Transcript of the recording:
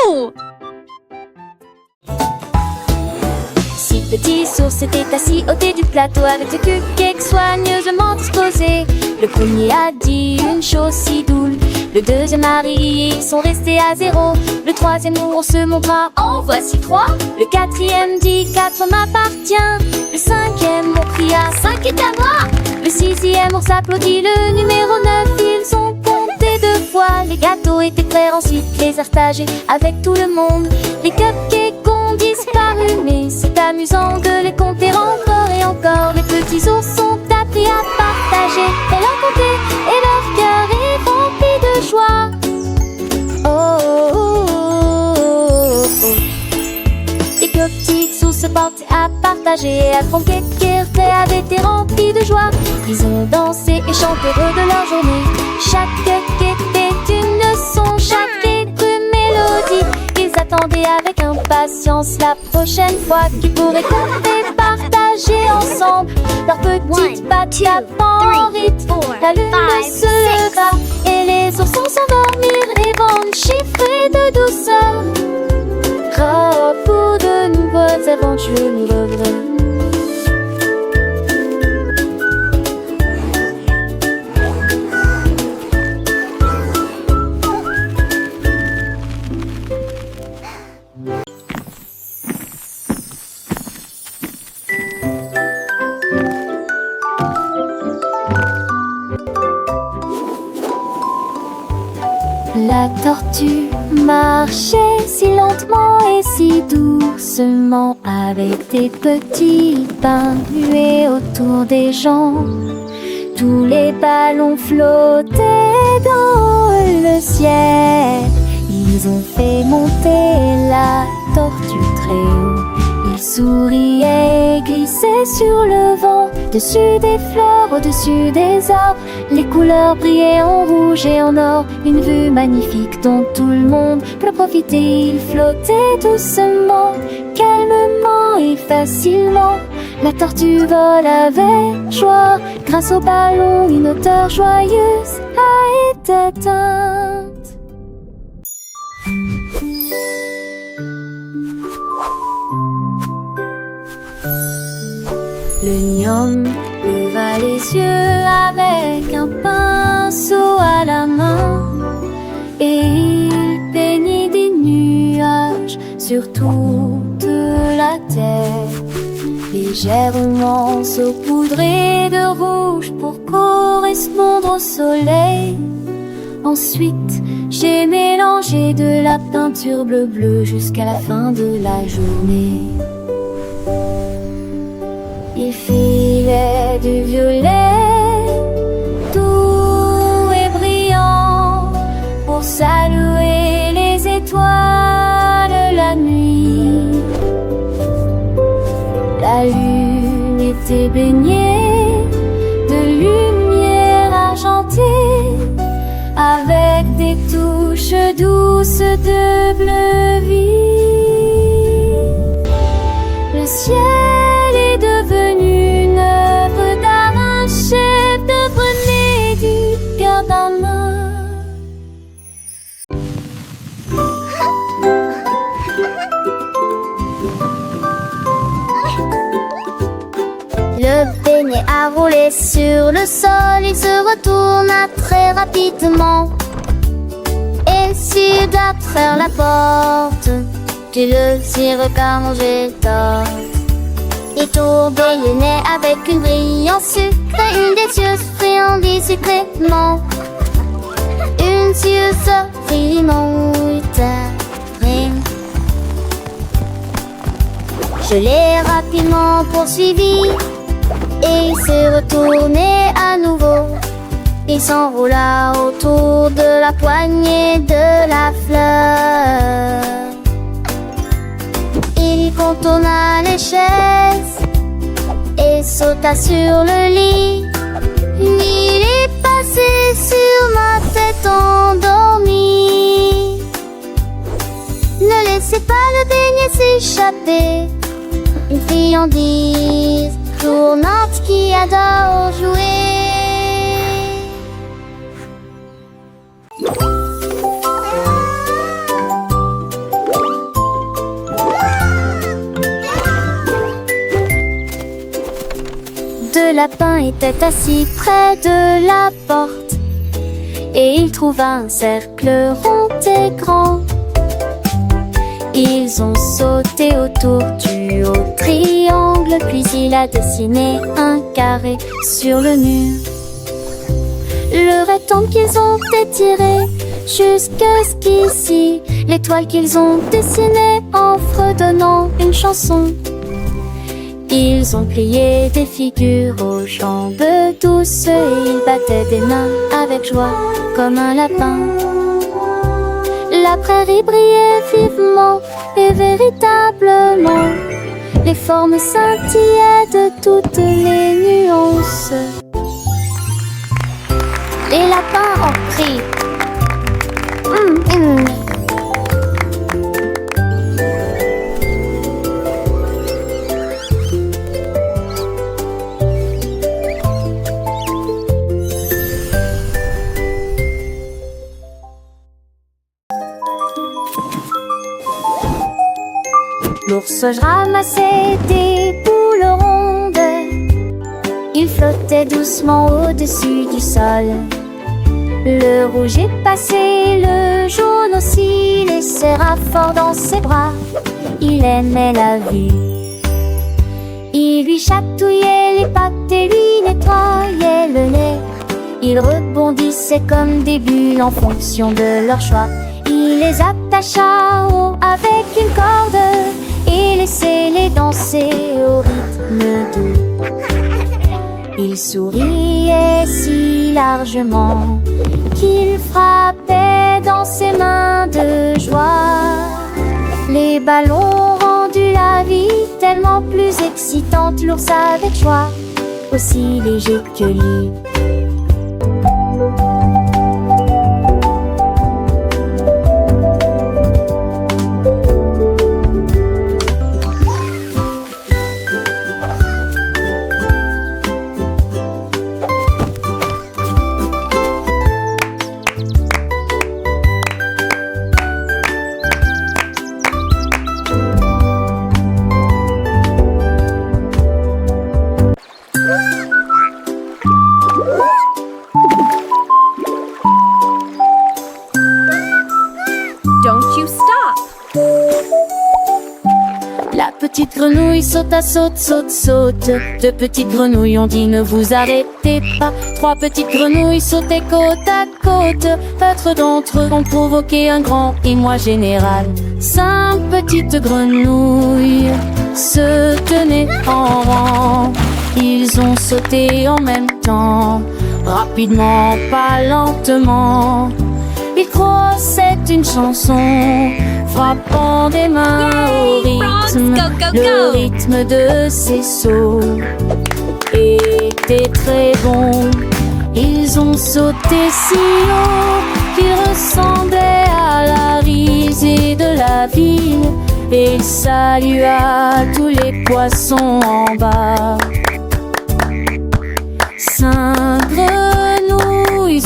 Oh! Si le petit source était assis au thé du plateau avec le cupcake soigneusement disposé, le premier a dit une chose si doux. Le deuxième mari, ils sont restés à 0. Le troisième ours se montra, en voici 3. Le quatrième dit 4 m'appartient. Le cinquième ours cria 5 est à moi. Le sixième ours applaudit le numéro 9. Ils ont compté 2 fois. Les gâteaux étaient prêts, ensuite les partagés avec tout le monde. Les cupcakes ont disparu, mais c'est amusant de les compter encore et encore. Les petits ours sont appris à partager et leur compter, et leur cœur est rempli de joie. Oh, oh, oh, oh, oh. Les petites ours se portaient à partager, à tronquer, avaient été remplis de joie. Ils ont dansé et chanté heureux de leur journée. Chaque cake était une leçon, chaque cake une mélodie. Ils attendaient avec impatience la prochaine fois qu'ils pourraient compter, partager ensemble leurs petites pattes en rythme. La lune se leva et les oursons s'endormirent et vont chiffrer de douceur. Pour de nouvelles aventures nous reviendrons. La tortue marchait si lentement et si doucement, avec des petits pains muets autour des jambes. Tous les ballons flottaient dans le ciel. Ils ont fait monter la tortue très haut. Ils souriaient et glissaient sur le vent, dessus des fleurs, au-dessus des arbres. Les couleurs brillaient en rouge et en or, une vue magnifique dont tout le monde peut profiter. Ils flottaient doucement, calmement et facilement. La tortue vole avec joie, grâce au ballon, une hauteur joyeuse a été atteinte. Le gnome leva les yeux avec un pinceau à la main et il peignit des nuages sur toute la terre, légèrement saupoudrés de rouge pour correspondre au soleil. Ensuite, j'ai mélangé de la peinture bleu-bleu jusqu'à la fin de la journée. Il filait du violet doux et brillant pour saluer les étoiles la nuit. La lune était baignée de lumière argentée avec des touches douces de bleu vif. Le ciel est devenu une œuvre d'art, un chef-d'œuvre né du cœur d'un homme. Le beignet a roulé sur le sol, il se retourna très rapidement. Et s'il doit faire la porte, tu le tires comme j'ai tort. Il tourbait le nez avec une brillante sucre et une délicieuse friandise sucrément. Une suce frimouille terrine. Je l'ai rapidement poursuivi et il s'est retourné à nouveau. Il s'enroula autour de la poignée de la fleur. Il contourna les chaises et sauta sur le lit. Il est passé sur ma tête endormie. Ne laissez pas le beignet s'échapper. Une friandise tournante qui adore jouer. lapin était assis près de la porte et il trouva un cercle rond et grand. Ils ont sauté autour du haut triangle, puis il a dessiné un carré sur le mur. Le rectangle qu'ils ont étiré jusqu'ici, l'étoile qu'ils ont dessinée en fredonnant une chanson. Ils ont plié des figures aux jambes douces et ils battaient des mains avec joie comme un lapin. La prairie brillait vivement et véritablement. Les formes scintillaient de toutes les nuances. Les lapins ont pris. L'ours ramassait des boules rondes. Il flottait doucement au-dessus du sol. Le rouge est passé, le jaune aussi les serra fort dans ses bras. Il aimait la vie. Il lui chatouillait les pattes et lui nettoyait le nez. Ils rebondissaient comme des bulles en fonction de leur choix. Il les attacha haut avec une corde et laissait-les danser au rythme doux. Il souriait si largement qu'il frappait dans ses mains de joie. Les ballons ont rendu la vie tellement plus excitante. L'ours avec joie, aussi léger que lui. Don't you stop! La petite grenouille sauta, saute, saute, saute. Deux petites grenouilles ont dit ne vous arrêtez pas. Trois petites grenouilles sautaient côte à côte. Quatre d'entre eux ont provoqué un grand émoi général. Cinq petites grenouilles se tenaient en rang. Ils ont sauté en même temps, rapidement, pas lentement. Ils crossaient une chanson, frappant des mains au rythme. Le rythme de ces sauts était très bon. Ils ont sauté si haut qu'ils ressemblaient à la risée de la ville. Et ils salua tous les poissons en bas. Cinq grenouilles